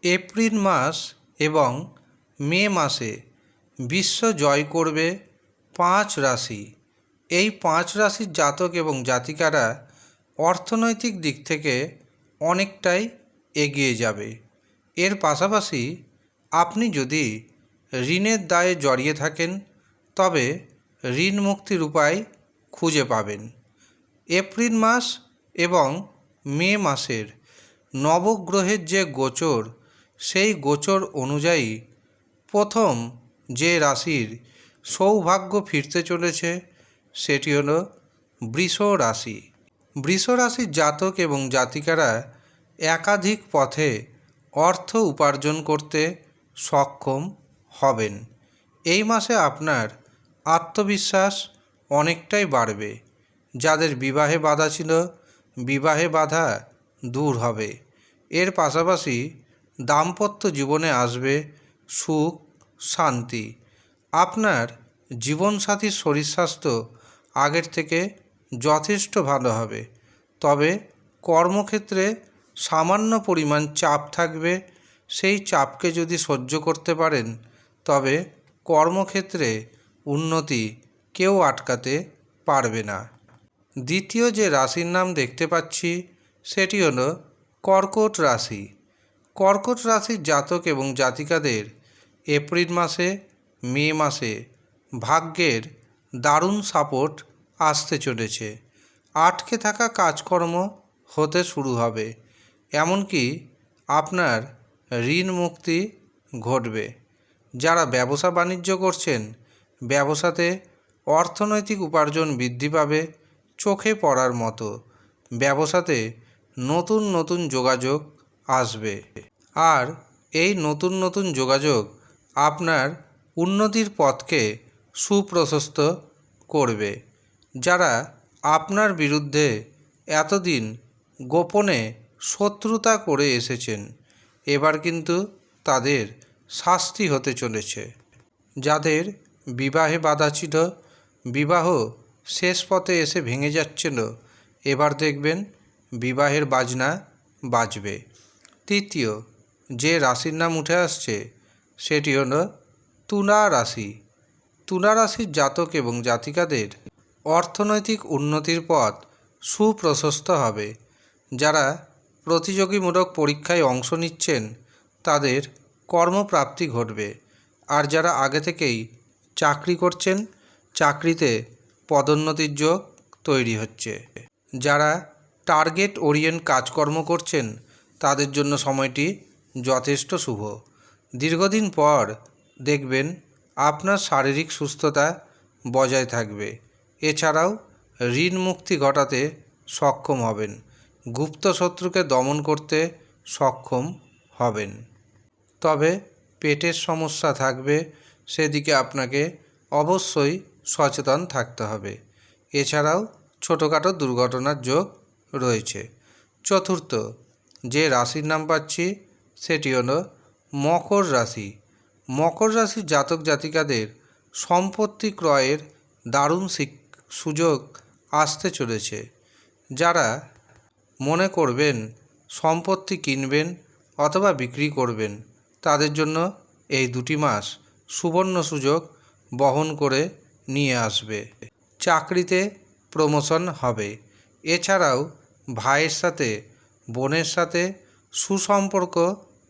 April মাস এবং মে মাসে বিশ্ব জয় করবে 5 রাশি। এই 5 রাশির জাতক এবং জাতিকারা অর্থনৈতিক দিক থেকে অনেকটাই এগিয়ে যাবে। এর পাশাপাশি আপনি যদি ঋণের দায়ে জড়িয়ে থাকেন তবে ঋণ মুক্তির উপায় খুঁজে পাবেন। এপ্রিল মাস এবং মে মাসের নবগ্রহের যে গোচর, সেই গোচর অনুযায়ী প্রথম যে রাশির সৌভাগ্য ফিরতে চলেছে সেটি হলো বৃষ রাশি। বৃষ রাশির জাতক এবং জাতিকারা একাধিক পথে অর্থ উপার্জন করতে সক্ষম হবেন। এই মাসে আপনার আত্মবিশ্বাস অনেকটাই বাড়বে। যাদের বিবাহে বাধা ছিল, বিবাহে বাধা দূর হবে। এর পাশাপাশি দাম্পত্য জীবনে আসবে সুখ, শান্তি। আপনার জীবনসাথীর শরীর স্বাস্থ্য আগের থেকে যথেষ্ট ভালো হবে। তবে কর্মক্ষেত্রে সামান্য পরিমাণ চাপ থাকবে। সেই চাপকে যদি সহ্য করতে পারেন তবে কর্মক্ষেত্রে উন্নতি কেউ আটকাতে পারবে না। দ্বিতীয় যে রাশির নাম দেখতে পাচ্ছি সেটি হলো কর্কট রাশি। কর্কট রাশির জাতক এবং জাতিকাদের এপ্রিল মাসে, মে মাসে ভাগ্যের দারুণ সাপোর্ট আসতে চলেছে। আটকে থাকা কাজকর্ম হতে শুরু হবে। এমনকি আপনার ঋণ মুক্তি ঘটবে। যারা ব্যবসা বাণিজ্য করছেন, ব্যবসাতে অর্থনৈতিক উপার্জন বৃদ্ধি পাবে চোখে পড়ার মতো। ব্যবসাতে নতুন নতুন যোগাযোগ আসবে, আর এই নতুন নতুন যোগাযোগ আপনার উন্নতির পথকে সুপ্রশস্ত করবে। যারা আপনার বিরুদ্ধে এতদিন গোপনে শত্রুতা করে এসেছেন, এবার কিন্তু তাদের শাস্তি হতে চলেছে। যাদের বিবাহে বাধা ছিল, বিবাহ শেষ পথে এসে ভেঙে যাচ্ছিল, এবার দেখবেন বিবাহের বাজনা বাজবে। তৃতীয় যে রাশির নাম উঠে আসছে সেটি হলো তুলা রাশি। তুলা রাশির জাতক এবং জাতিকাদের অর্থনৈতিক উন্নতির পথ সুপ্রশস্ত হবে। যারা প্রতিযোগিমূলক পরীক্ষায় অংশ নিচ্ছেন তাদের কর্মপ্রাপ্তি ঘটবে। আর যারা আগে থেকেই চাকরি করছেন, চাকরিতে পদোন্নতির যোগ তৈরি হচ্ছে। যারা টার্গেট ওরিয়েন্ট কাজকর্ম করছেন তাদের জন্য সময়টি যথেষ্ট শুভ। দীর্ঘদিন পর দেখবেন আপনার শারীরিক সুস্থতা বজায় থাকবে। এছাড়াও ঋণ মুক্তি ঘটাতে সক্ষম হবেন। গুপ্ত শত্রুকে দমন করতে সক্ষম হবেন। তবে পেটের সমস্যা থাকবে, সেদিকে আপনাকে অবশ্যই সচেতন থাকতে হবে। এছাড়াও ছোটোখাটো দুর্ঘটনার যোগ রয়েছে। চতুর্থ যে রাশির নাম পাচ্ছি সেটি হলো মকর রাশি। মকর রাশির জাতক জাতিকাদের সম্পত্তি ক্রয়ের দারুণ সুযোগ আসতে চলেছে। যারা মনে করবেন সম্পত্তি কিনবেন অথবা বিক্রি করবেন, তাদের জন্য এই 2টি মাস সুবর্ণ সুযোগ বহন করে নিয়ে আসবে। চাকরিতে প্রমোশন হবে। এছাড়াও ভাইয়ের সাথে, বোনের সাথে সুসম্পর্ক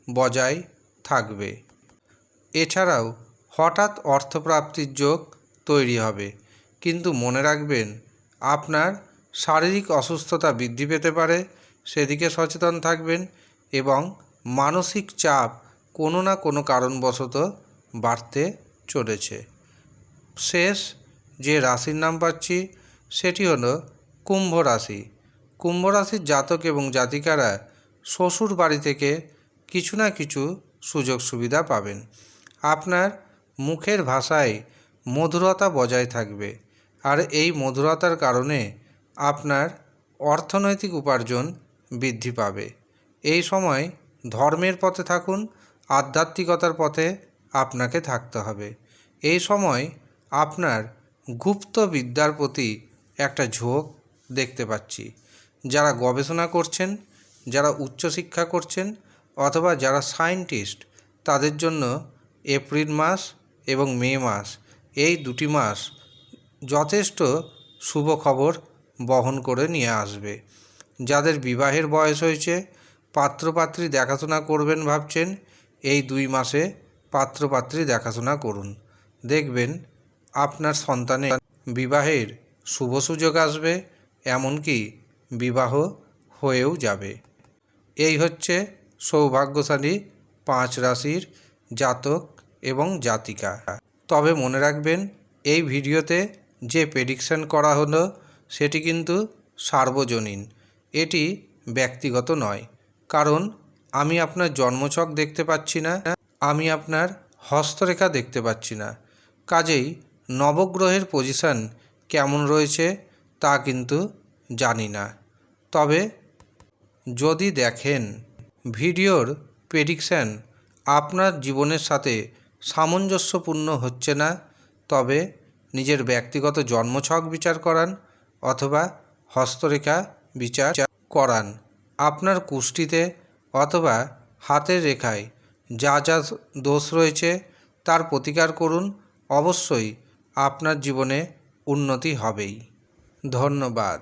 বজায় থাকবে। এছাড়াও হঠাৎ অর্থপ্রাপ্তির যোগ তৈরি হবে। কিন্তু মনে রাখবেন আপনার শারীরিক অসুস্থতা বৃদ্ধি পেতে পারে, সেদিকে সচেতন থাকবেন। এবং মানসিক চাপ কোনো না কোনো কারণবশত বাড়তে চলেছে। শেষ যে রাশির নাম পাচ্ছি সেটি হলো কুম্ভ রাশি। কুম্ভ রাশির জাতক এবং জাতিকারা শ্বশুর বাড়ি থেকে কিছু না কিছু সুযোগ সুবিধা পাবেন। আপনার মুখের ভাষায় মধুরতা বজায় থাকবে, আর এই মধুরতার কারণে আপনার অর্থনৈতিক উপার্জন বৃদ্ধি পাবে। এই সময় ধর্মের পথে থাকুন, আধ্যাত্মিকতার পথে আপনাকে থাকতে হবে। এই সময় আপনার গুপ্ত বিদ্যার প্রতি একটা ঝোঁক দেখতে পাচ্ছি। যারা গবেষণা করছেন, যারা উচ্চশিক্ষা করছেন, অথবা যারা সায়েন্টিস্ট তাদের জন্য এপ্রিল মাস এবং মে মাস, এই দুটি মাস যথেষ্ট শুভ খবর বহন করে নিয়ে আসবে। যাদের বিবাহের বয়স হয়েছে, পাত্রপাত্রী দেখাশোনা করবেন ভাবছেন, এই 2 মাসে পাত্রপাত্রী দেখাশোনা করুন। দেখবেন আপনার সন্তানের বিবাহের শুভ সুযোগ আসবে, এমনকি বিবাহ হয়েও যাবে। এই হচ্ছে সৌভাগ্যশালী 5 রাশির জাতক এবং জাতিকা। তবে মনে রাখবেন, এই ভিডিওতে যে প্রেডিকশন করা হলো সেটি কিন্তু সার্বজনীন, এটি ব্যক্তিগত নয়। কারণ আমি আপনার জন্মছক দেখতে পাচ্ছি না, আমি আপনার হস্তরেখা দেখতে পাচ্ছি না, কাজেই নবগ্রহের পজিশন কেমন রয়েছে তা কিন্তু জানি না। তবে যদি দেখেন ভিডিওর প্রেডিকশন আপনার জীবনের সাথে সামঞ্জস্যপূর্ণ হচ্ছে না, তবে নিজের ব্যক্তিগত জন্মছক বিচার করান অথবা হস্তরেখা বিচার করান। আপনার কুষ্ঠিতে অথবা হাতের রেখায় যা যা দোষ রয়েছে তার প্রতিকার করুন, অবশ্যই আপনার জীবনে উন্নতি হবেই। ধন্যবাদ।